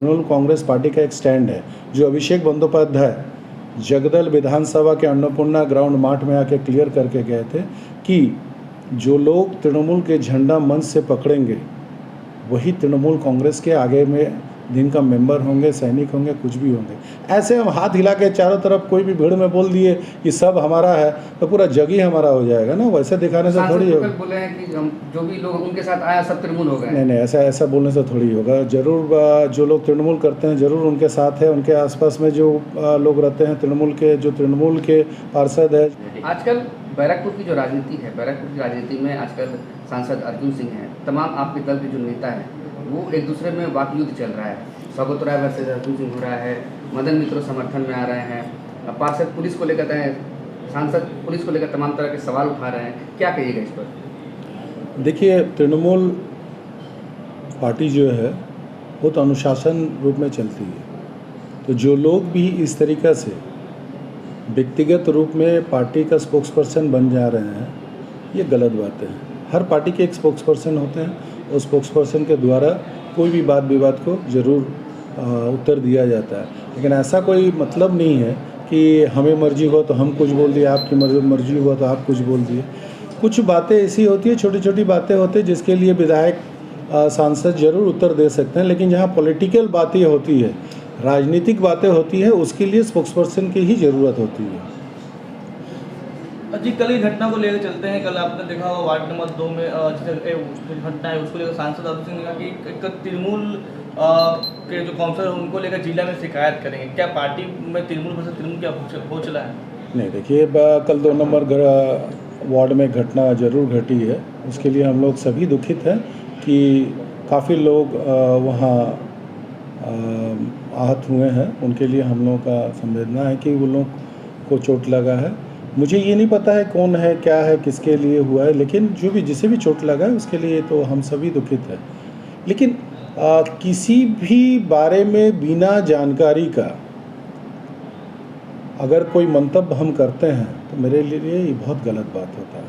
Trinamool Congress party का एक stand है जो अभिषेक बंदोपाध्याय जगदल विधानसभा के अन्नपूर्णा ग्राउंड मार्ट में आके क्लियर करके गए थे कि जो लोग तृणमूल के झंडा मंच से पकड़ेंगे वही तृणमूल कांग्रेस के आगे में दिन का मेंबर होंगे, सैनिक होंगे, कुछ भी होंगे। ऐसे हम हाथ हिला के चारों तरफ कोई भी भीड़ में बोल दिए कि सब हमारा है तो पूरा जग ही हमारा हो जाएगा ना। वैसे दिखाने से थोड़ी होगा। बोले हैं कि हम जो भी लोग उनके साथ आया सब तृणमूल हो गए। नहीं, ऐसा बोलने से थोड़ी होगा। जरूर जो लोग तृणमूल करते हैं जरूर उनके साथ है, उनके आसपास में जो लोग रहते हैं तृणमूल के पार्षद है। आजकल बैरकपुर की जो राजनीति है, बैरकपुर की राजनीति में आजकल सांसद अर्जुन सिंह हैं, तमाम आपके दल के जो नेता हैं वो एक दूसरे में वाकयुद्ध चल रहा है। सौगत राय वर्सेस अर्जुन सिंह हो रहा है, मदन मित्रों समर्थन में आ रहे हैं, पार्षद पुलिस को लेकर सांसद पुलिस को लेकर तमाम तरह के सवाल उठा रहे हैं। क्या कहिएगा इस पर? देखिए, तृणमूल पार्टी जो है वो तो अनुशासन रूप में चलती है, तो जो लोग भी इस तरीक़ा से व्यक्तिगत रूप में पार्टी का स्पोक्सपर्सन बन जा रहे हैं ये गलत बात है। हर पार्टी के एक स्पोक्सपर्सन होते हैं, उस स्पोक्सपर्सन के द्वारा कोई भी बात विवाद को ज़रूर उत्तर दिया जाता है। लेकिन ऐसा कोई मतलब नहीं है कि हमें मर्जी हुआ तो हम कुछ बोल दिए, आपकी मर्जी हुआ तो आप कुछ बोल दिए। कुछ बातें ऐसी होती है, छोटी छोटी बातें होती है जिसके लिए विधायक सांसद जरूर उत्तर दे सकते हैं, लेकिन जहाँ पॉलिटिकल बातें होती है, राजनीतिक बातें होती है, उसके लिए स्पोक्सपर्सन की ही ज़रूरत होती है। जी, कल ही घटना को लेकर चलते हैं। कल आपने देखा होगा वार्ड नंबर 2 में जो घटना है उसको लेकर सांसद अर्जुन सिंह ने कहा कि एक तृणमूल के जो काउंसलर हैं उनको लेकर जिला में शिकायत करेंगे। क्या पार्टी में तृणमूल क्या हो चला है? नहीं, देखिए, कल 2 नंबर वार्ड में घटना जरूर घटी है। उसके लिए हम लोग सभी दुखित हैं कि काफ़ी लोग वहाँ आहत हुए हैं। उनके लिए हम लोगों का संवेदना है कि वो लोग को चोट लगा है। मुझे ये नहीं पता है कौन है, क्या है, किसके लिए हुआ है, लेकिन जो भी जिसे भी चोट लगा है उसके लिए तो हम सभी दुखित हैं। लेकिन किसी भी बारे में बिना जानकारी का अगर कोई मंतव्य हम करते हैं तो मेरे लिए ये बहुत गलत बात होता है।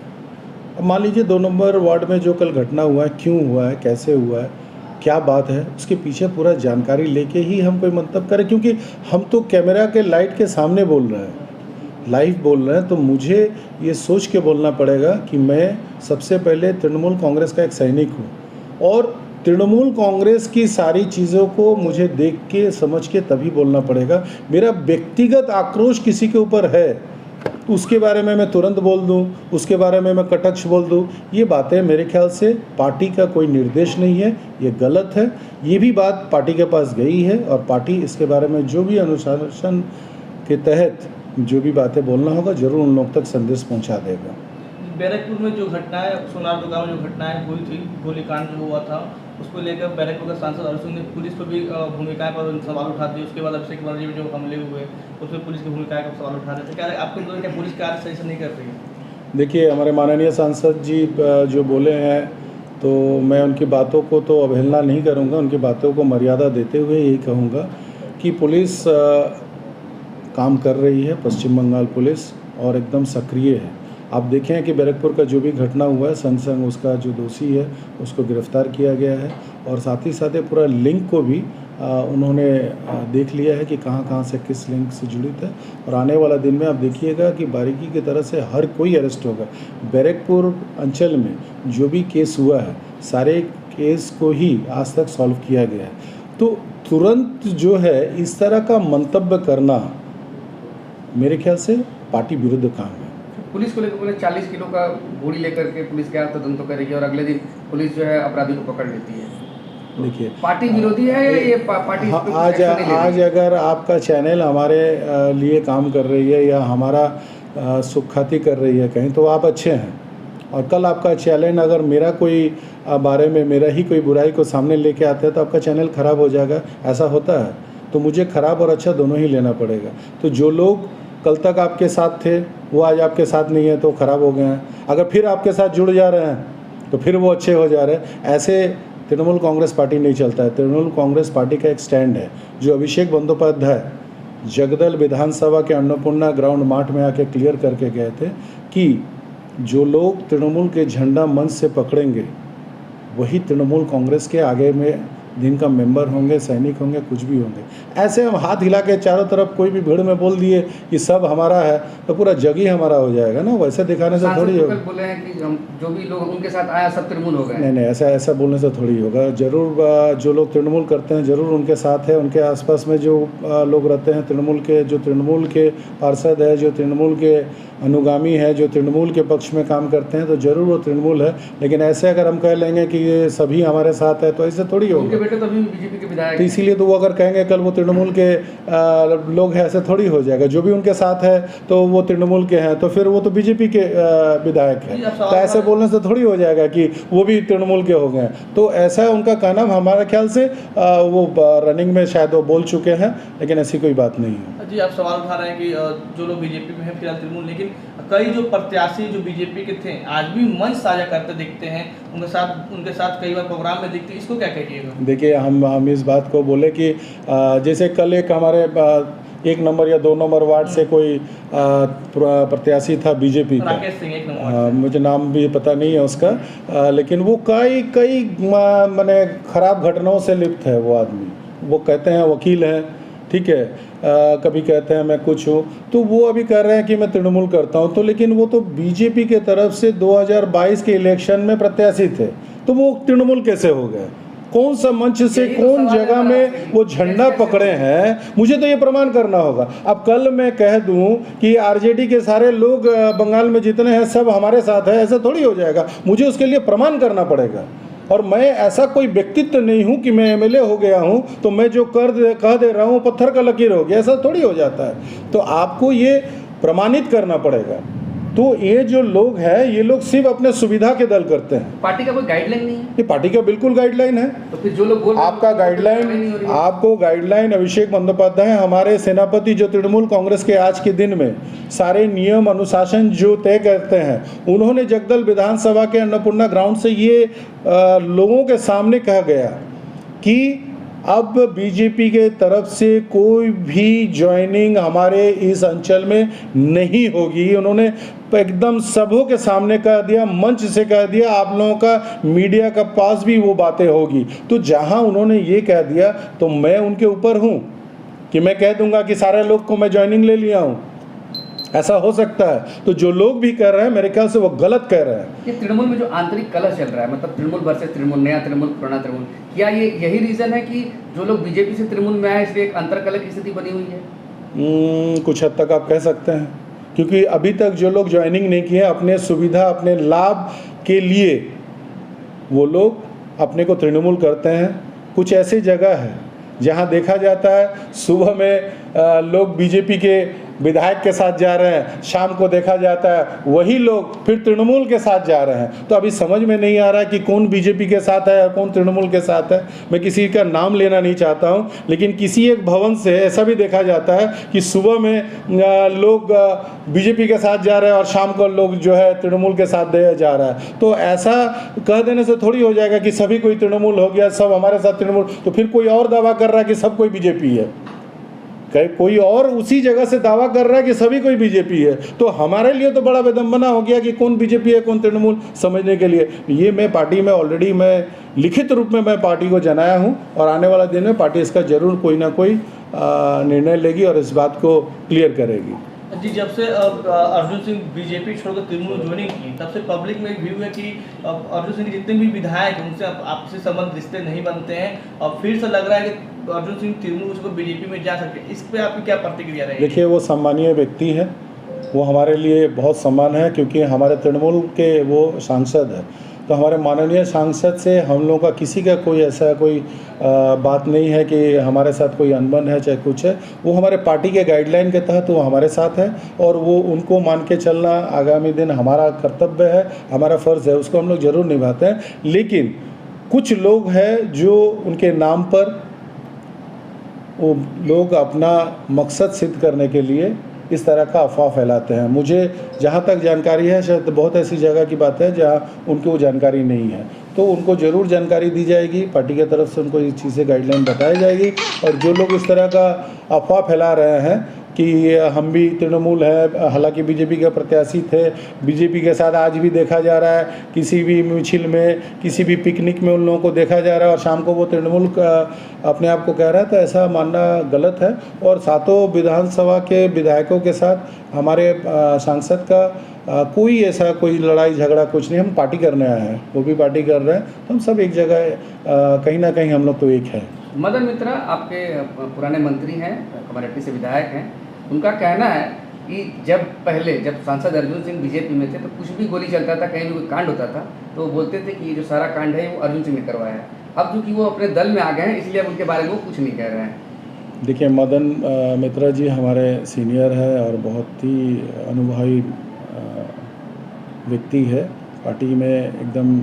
अब मान लीजिए 2 नंबर वार्ड में जो कल घटना हुआ है, क्यों हुआ है, कैसे हुआ है, क्या बात है, उसके पीछे पूरा जानकारी लेके ही हम कोई मंतव्य करें। क्योंकि हम तो कैमरा के लाइट के सामने बोल रहे हैं, लाइव बोल रहे हैं, तो मुझे ये सोच के बोलना पड़ेगा कि मैं सबसे पहले तृणमूल कांग्रेस का एक सैनिक हूँ और तृणमूल कांग्रेस की सारी चीज़ों को मुझे देख के समझ के तभी बोलना पड़ेगा। मेरा व्यक्तिगत आक्रोश किसी के ऊपर है तो उसके बारे में मैं तुरंत बोल दूं, उसके बारे में मैं कटक्ष बोल दूं, ये बातें मेरे ख्याल से पार्टी का कोई निर्देश नहीं है, ये गलत है। ये भी बात पार्टी के पास गई है और पार्टी इसके बारे में जो भी अनुशासन के तहत जो भी बातें बोलना होगा जरूर उन लोग तक संदेश पहुंचा देगा। बैरकपुर में जो घटना है, सोनार दुकान में जो घटनाएं हुई थी, गोलीकांड जो हुआ था, उसको लेकर बैरकपुर के सांसद अर्जुन ने पुलिस पर भी भूमिका पर सवाल उठा दिए। उसके बाद अभिषेक बनर्जी में जो हमले हुए उसमें पुलिस की भूमिका का सवाल उठा रहे थे। क्या आपको लगता है क्या पुलिस कार्य सही से नहीं कर रही है? देखिए, हमारे माननीय सांसद जी जो बोले हैं तो मैं उनकी बातों को तो अवहेलना नहीं करूँगा, उनकी बातों को मर्यादा देते हुए यही कहूँगा कि पुलिस काम कर रही है, पश्चिम बंगाल पुलिस, और एकदम सक्रिय है। आप देखें कि बैरकपुर का जो भी घटना हुआ है, संग उसका जो दोषी है उसको गिरफ्तार किया गया है और साथ ही साथ पूरा लिंक को भी उन्होंने देख लिया है कि कहाँ से किस लिंक से जुड़ित है। और आने वाला दिन में आप देखिएगा कि बारीकी की तरह से हर कोई अरेस्ट होगा। बैरकपुर अंचल में जो भी केस हुआ है सारे केस को ही आज तक सॉल्व किया गया है। तो तुरंत जो है इस तरह का मंतव्य करना मेरे ख्याल से पार्टी विरुद्ध काम है। पुलिस को लेकर बोले 40 किलो का बोरी लेकर के पुलिस क्या तदंत करेगी और अगले दिन पुलिस जो है अपराधी को पकड़ लेती है। देखिए, पार्टी विरोधी है ये पार्टी। आज अगर आपका चैनल हमारे लिए काम कर रही है या हमारा सुखाती कर रही है कहीं, तो आप अच्छे हैं। और कल आपका चैनल अगर मेरा कोई बारे में मेरा ही कोई बुराई को सामने लेके आता है तो आपका चैनल ख़राब हो जाएगा। ऐसा होता है तो मुझे ख़राब और अच्छा दोनों ही लेना पड़ेगा। तो जो लोग कल तक आपके साथ थे वो आज आपके साथ नहीं है तो ख़राब हो गए हैं। अगर फिर आपके साथ जुड़ जा रहे हैं तो फिर वो अच्छे हो जा रहे हैं। ऐसे तृणमूल कांग्रेस पार्टी नहीं चलता है। तृणमूल कांग्रेस पार्टी का एक स्टैंड है जो अभिषेक बंदोपाध्याय जगदल विधानसभा के अन्नपूर्णा ग्राउंड मार्ट में आके क्लियर करके गए थे कि जो लोग तृणमूल के झंडा मंच से पकड़ेंगे वही तृणमूल कांग्रेस के आगे में जिनका मेंबर होंगे, सैनिक होंगे, कुछ भी होंगे। ऐसे हम हाथ हिला के चारों तरफ कोई भी भीड़ में बोल दिए कि सब हमारा है तो पूरा जग ही हमारा हो जाएगा ना। वैसे दिखाने से थोड़ी होगा। बोले हैं कि हम जो भी लोग उनके साथ आया सब तृणमूल हो गए। नहीं, ऐसा बोलने से थोड़ी होगा। ज़रूर जो लोग तृणमूल करते हैं ज़रूर उनके साथ है। उनके आसपास में जो लोग रहते हैं तृणमूल के, जो तृणमूल के पार्षद है, जो तृणमूल के अनुगामी है, जो तृणमूल के पक्ष में काम करते हैं, तो ज़रूर वो तृणमूल है। लेकिन ऐसे अगर हम कह लेंगे कि ये सभी हमारे साथ है तो ऐसे थोड़ी होगा। उनके बेटे तो अभी बीजेपी के विधायक तो इसीलिए तो वो अगर कहेंगे कल वो तृणमूल के लोग हैं, ऐसे थोड़ी हो जाएगा। जो भी उनके साथ है तो वो तृणमूल के हैं, तो फिर वो तो बीजेपी के विधायक हैं। तो ऐसे बोलने से थोड़ी हो जाएगा कि वो भी तृणमूल के हो गए। तो ऐसा उनका कहना हमारे ख्याल से वो रनिंग में शायद वो बोल चुके हैं, लेकिन ऐसी कोई बात नहीं है। जी, आप सवाल उठा रहे हैं कि जो लोग बीजेपी में हैं फिलहाल तृणमूल, लेकिन कई जो प्रत्याशी जो बीजेपी के थे आज भी मंच साझा करते दिखते हैं, उनके साथ कई बार प्रोग्राम में दिखते हैं, इसको क्या कहिएगा? देखिए, हम इस बात को बोले कि जैसे कल एक हमारे 1 नंबर या 2 नंबर वार्ड से कोई प्रत्याशी था बीजेपी का, राकेश सिंह 1 नंबर, मुझे नाम भी पता नहीं है उसका, लेकिन वो कई माने खराब घटनाओं से लिप्त है वो आदमी। वो कहते हैं वकील हैं, ठीक है, कभी कहते हैं मैं कुछ हूँ, तो वो अभी कह रहे हैं कि मैं तृणमूल करता हूँ। तो लेकिन वो तो बीजेपी के तरफ से 2022 के इलेक्शन में प्रत्याशी थे, तो वो तृणमूल कैसे हो गए? कौन सा मंच से, कौन जगह में वो झंडा पकड़े हैं? मुझे तो ये प्रमाण करना होगा। अब कल मैं कह दूं कि आरजेडी के सारे लोग बंगाल में जितने हैं सब हमारे साथ है, ऐसा थोड़ी हो जाएगा। मुझे उसके लिए प्रमाण करना पड़ेगा। और मैं ऐसा कोई व्यक्तित्व नहीं हूं कि मैं एमएलए हो गया हूं तो मैं जो कह दे रहा हूं पत्थर का लकीर हो गया, ऐसा थोड़ी हो जाता है। तो आपको ये प्रमाणित करना पड़ेगा। तो ये जो लोग हैं ये लोग सिर्फ अपने सुविधा के दल करते हैं। पार्टी का कोई गाइडलाइन नहीं है? ये पार्टी का बिल्कुल गाइडलाइन है। तो फिर जो लोग बोल आपका गाइडलाइन, आपको गाइडलाइन अभिषेक बंदोपाध्याय हमारे सेनापति जो तृणमूल कांग्रेस के आज के दिन में सारे नियम अनुशासन जो तय करते हैं, उन्होंने जगदल विधानसभा के अन्नपूर्णा ग्राउंड से ये लोगों के सामने कहा गया कि अब बीजेपी के तरफ से कोई भी ज्वाइनिंग हमारे इस अंचल में नहीं होगी। उन्होंने एकदम सबों के सामने कह दिया, मंच से कह दिया, आप लोगों का मीडिया का पास भी वो बातें होगी। तो जहां उन्होंने ये कह दिया तो मैं उनके ऊपर हूं कि मैं कह दूंगा कि सारे लोग को मैं ज्वाइनिंग ले लिया हूं, ऐसा हो सकता है। तो जो लोग भी कर रहे हैं मेरे ख्याल से वो गलत कह रहे हैं। ये तृणमूल में जो आंतरिक कलह चल रहा है, मतलब तृणमूल वर्सेस तृणमूल, नया तृणमूल पुराना तृणमूल, क्या ये यही रीजन है कि जो लोग बीजेपी से तृणमूल में आए इसलिए एक अंतरकलह की स्थिति बनी हुई है? कुछ हद तक आप कह सकते हैं, क्योंकि अभी तक जो लोग ज्वाइनिंग नहीं किए अपने सुविधा अपने लाभ के लिए वो लोग अपने को तृणमूल करते हैं। कुछ ऐसी जगह है जहां देखा जाता है सुबह में लोग बीजेपी के विधायक के साथ जा रहे हैं, शाम को देखा जाता है वही लोग फिर तृणमूल के साथ जा रहे हैं। तो अभी समझ में नहीं आ रहा है कि कौन बीजेपी के साथ है और कौन तृणमूल के साथ है। मैं किसी का नाम लेना नहीं चाहता हूं, लेकिन किसी एक भवन से ऐसा भी देखा जाता है कि सुबह में लोग बीजेपी के साथ जा रहे हैं और शाम को लोग जो है तृणमूल के साथ जा रहा है। तो ऐसा कह देने से थोड़ी हो जाएगा कि सभी कोई तृणमूल हो गया, सब हमारे साथ तृणमूल। तो फिर कोई और दावा कर रहा है कि सब कोई बीजेपी है, कोई और उसी जगह से दावा कर रहा है कि सभी कोई बीजेपी है। तो हमारे लिए तो बड़ा विडंबना हो गया कि कौन बीजेपी है कौन तृणमूल समझने के लिए। ये मैं पार्टी में ऑलरेडी मैं लिखित रूप में मैं पार्टी को जनाया हूं और आने वाला दिन में पार्टी इसका जरूर कोई ना कोई निर्णय लेगी और इस बात को क्लियर करेगी। जी, जब से अर्जुन सिंह बीजेपी छोड़कर तृणमूल ज्वाइनिंग की तब से पब्लिक में एक व्यू है कि अर्जुन सिंह के जितने भी विधायक हैं उनसे आपसी संबंध रिश्ते नहीं बनते हैं और फिर से लग रहा है कि अर्जुन सिंह तृणमूल को बीजेपी में जा सकते हैं। इस पर आपकी क्या प्रतिक्रिया रहेगी? देखिए, वो सम्मानीय व्यक्ति है, वो हमारे लिए बहुत सम्मान है क्योंकि हमारे तृणमूल के वो सांसद है। तो हमारे माननीय सांसद से हम लोगों का किसी का कोई ऐसा कोई बात नहीं है कि हमारे साथ कोई अनबन है चाहे कुछ है। वो हमारे पार्टी के गाइडलाइन के तहत वो हमारे साथ है और वो उनको मान के चलना आगामी दिन हमारा कर्तव्य है, हमारा फ़र्ज़ है, उसको हम लोग ज़रूर निभाते हैं। लेकिन कुछ लोग हैं जो उनके नाम पर वो लोग अपना मकसद सिद्ध करने के लिए इस तरह का अफवाह फैलाते हैं। मुझे जहाँ तक जानकारी है, शायद बहुत ऐसी जगह की बात है जहाँ उनको वो जानकारी नहीं है, तो उनको ज़रूर जानकारी दी जाएगी। पार्टी की तरफ से उनको इस चीज़ से गाइडलाइन बताई जाएगी। और जो लोग इस तरह का अफवाह फैला रहे हैं कि हम भी तृणमूल है, हालांकि बीजेपी के प्रत्याशी थे, बीजेपी के साथ आज भी देखा जा रहा है, किसी भी मिছিল में, किसी भी पिकनिक में उन लोगों को देखा जा रहा है और शाम को वो तृणमूल का अपने आप को कह रहा है, तो ऐसा मानना गलत है। और सातों विधानसभा के विधायकों के साथ हमारे सांसद का कोई ऐसा कोई लड़ाई झगड़ा कुछ नहीं, हम पार्टी करने आए हैं, वो भी पार्टी कर रहे हैं, तो हम सब एक जगह कहीं ना कहीं हम लोग तो एक है। मदन मित्रा आपके पुराने मंत्री हैं, कमेटी से विधायक हैं, उनका कहना है कि जब सांसद अर्जुन सिंह बीजेपी में थे तो कुछ भी गोली चलता था, कहीं भी कोई कांड होता था तो वो बोलते थे कि ये जो सारा कांड है वो अर्जुन सिंह ने करवाया है। अब चूँकि वो अपने दल में आ गए हैं इसलिए अब उनके बारे में वो कुछ नहीं कह रहे हैं। देखिए, मदन मित्रा जी हमारे सीनियर है और बहुत ही अनुभवी व्यक्ति है। पार्टी में एकदम,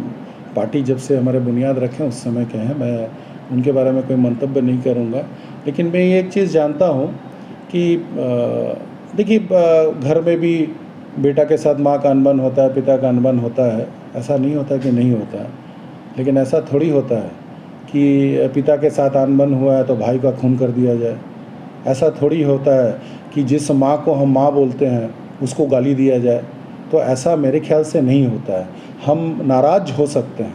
पार्टी जब से हमारे बुनियाद रखे उस समय के हैं, मैं उनके बारे में कोई मंतव्य नहीं करूंगा। लेकिन मैं ये एक चीज़ जानता हूं कि देखिए, घर में भी बेटा के साथ माँ का अनबन होता है, पिता का अनबन होता है, ऐसा नहीं होता कि नहीं होता है। लेकिन ऐसा थोड़ी होता है कि पिता के साथ अनबन हुआ है तो भाई का खून कर दिया जाए। ऐसा थोड़ी होता है कि जिस माँ को हम माँ बोलते हैं उसको गाली दिया जाए। तो ऐसा मेरे ख्याल से नहीं होता है। हम नाराज़ हो सकते हैं,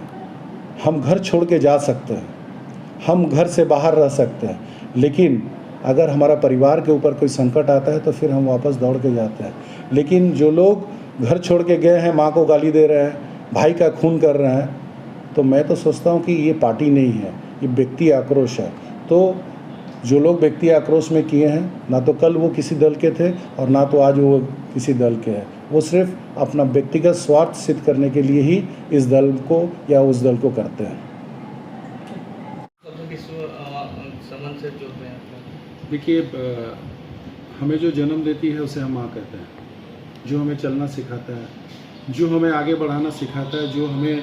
हम घर छोड़ के जा सकते हैं, हम घर से बाहर रह सकते हैं, लेकिन अगर हमारा परिवार के ऊपर कोई संकट आता है तो फिर हम वापस दौड़ के जाते हैं। लेकिन जो लोग घर छोड़ के गए हैं, माँ को गाली दे रहे हैं, भाई का खून कर रहे हैं, तो मैं तो सोचता हूँ कि ये पार्टी नहीं है, ये व्यक्ति आक्रोश है। तो जो लोग व्यक्ति आक्रोश में किए हैं, ना तो कल वो किसी दल के थे और ना तो आज वो किसी दल के हैं, वो सिर्फ अपना व्यक्तिगत स्वार्थ सिद्ध करने के लिए ही इस दल को या उस दल को करते हैं। देखिए, हमें जो जन्म देती है उसे हम माँ कहते हैं, जो हमें चलना सिखाता है, जो हमें आगे बढ़ाना सिखाता है, जो हमें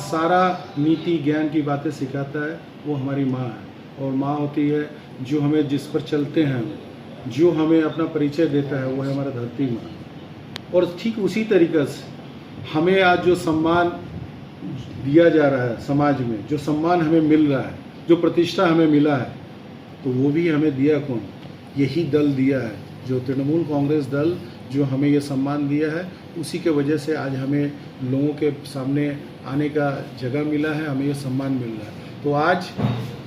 सारा नीति ज्ञान की बातें सिखाता है, वो हमारी माँ है। और माँ होती है जो हमें, जिस पर चलते हैं, जो हमें अपना परिचय देता है, वो है हमारा धरती माँ। और ठीक उसी तरीक़े से हमें आज जो सम्मान दिया जा रहा है समाज में, जो सम्मान हमें मिल रहा है, जो प्रतिष्ठा हमें मिला है, तो वो भी हमें दिया कौन? यही दल दिया है, जो तृणमूल कांग्रेस दल जो हमें ये सम्मान दिया है, उसी के वजह से आज हमें लोगों के सामने आने का जगह मिला है, हमें ये सम्मान मिल रहा है। तो आज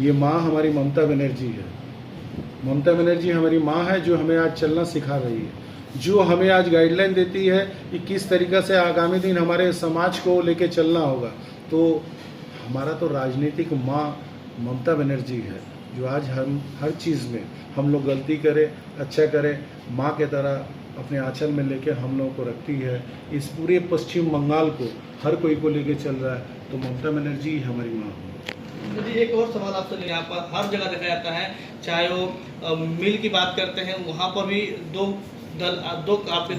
ये माँ हमारी ममता बनर्जी है। ममता बनर्जी हमारी माँ है जो हमें आज चलना सिखा रही है, जो हमें आज गाइडलाइन देती है कि किस तरीक़े से आगामी दिन हमारे समाज को लेके चलना होगा। तो हमारा तो राजनीतिक माँ ममता बनर्जी है, जो आज हम हर चीज़ में हम लोग गलती करें, अच्छा करें, माँ के तरह अपने आंचल में लेके हम लोगों को रखती है। इस पूरे पश्चिम बंगाल को हर कोई को लेके चल रहा है, तो ममता बनर्जी हमारी माँ है। जी, एक और सवाल आपसे, यहाँ पर हर जगह देखा जाता है, चाहे वो मिल की बात करते हैं, वहाँ पर भी दो आपके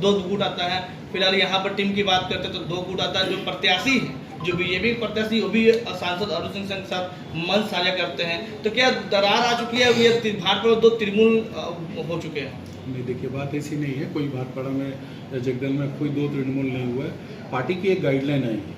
दो गुट आता है। फिलहाल यहाँ पर टीम की बात करते हैं तो 2 गुट आता है। जो प्रत्याशी है, जो बीजेपी के प्रत्याशी, वो भी सांसद अर्जुन सिंह के साथ मंच साझा करते हैं। तो क्या दरार आ चुकी है? ये भाटपाड़ा 2 त्रिमूल हो चुके हैं? नहीं, देखिए, बात ऐसी नहीं है। कोई भाटपाड़ा में या जगदल में कोई 2 तृणमूल नहीं हुआ है। पार्टी की एक गाइडलाइन आई है।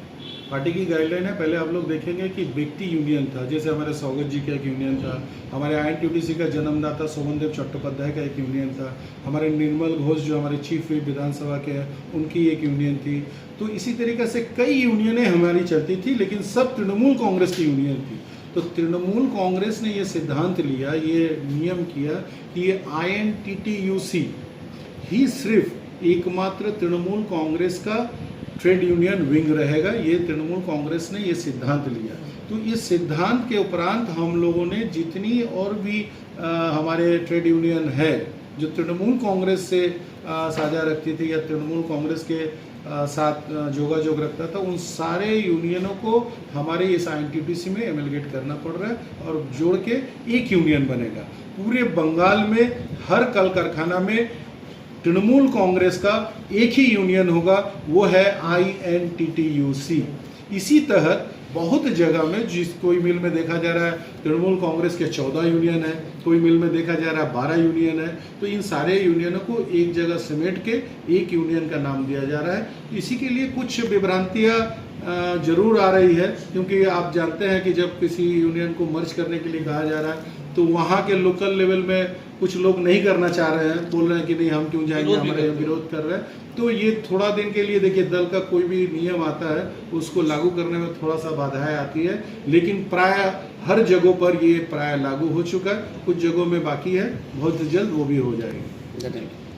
पार्टी की गाइडलाइन है, पहले आप लोग देखेंगे कि व्यक्ति यूनियन था, जैसे हमारे सौगत जी का एक यूनियन था, हमारे INTUDC का जन्मदाता सोमनदेव चट्टोपाध्याय का एक यूनियन था, हमारे निर्मल घोष जो हमारे चीफ व्हिप विधानसभा के हैं उनकी एक यूनियन थी। तो इसी तरीके से कई यूनियनें हमारी चलती थी, लेकिन सब तृणमूल कांग्रेस की यूनियन थी। तो तृणमूल कांग्रेस ने ये सिद्धांत लिया, ये नियम किया कि ये INTTUC ही सिर्फ एकमात्र तृणमूल कांग्रेस का ट्रेड यूनियन विंग रहेगा। ये तृणमूल कांग्रेस ने ये सिद्धांत लिया। तो इस सिद्धांत के उपरांत हम लोगों ने जितनी और भी हमारे ट्रेड यूनियन है जो तृणमूल कांग्रेस से साझा रखती थी या तृणमूल कांग्रेस के साथ जोगाजोग रखता था, उन सारे यूनियनों को हमारे इस INTUDC में एमलगेट करना पड़ रहा है और जोड़ के एक यूनियन बनेगा। पूरे बंगाल में हर कल कारखाना में तृणमूल कांग्रेस का एक ही यूनियन होगा, वो है INTTUC। इसी तहत बहुत जगह में कोई मिल में देखा जा रहा है तृणमूल कांग्रेस के 14 यूनियन है, कोई मिल में देखा जा रहा है 12 यूनियन है। तो इन सारे यूनियनों को एक जगह समेट के एक यूनियन का नाम दिया जा रहा है। इसी के लिए कुछ विभ्रांतियाँ जरूर आ रही है, क्योंकि आप जानते हैं कि जब किसी यूनियन को मर्ज करने के लिए कहा जा रहा है तो वहाँ के लोकल लेवल में कुछ लोग नहीं करना चाह रहे हैं, बोल रहे हैं कि नहीं हम क्यों जाएंगे, हमारे विरोध कर रहे हैं। तो ये थोड़ा दिन के लिए, देखिए दल का कोई भी नियम आता है उसको लागू करने में थोड़ा सा बाधाएं आती है, लेकिन प्राय हर जगहों पर ये प्राय लागू हो चुका है, कुछ जगहों में बाकी है, बहुत जल्द वो भी हो जाएगी। धन्यवाद।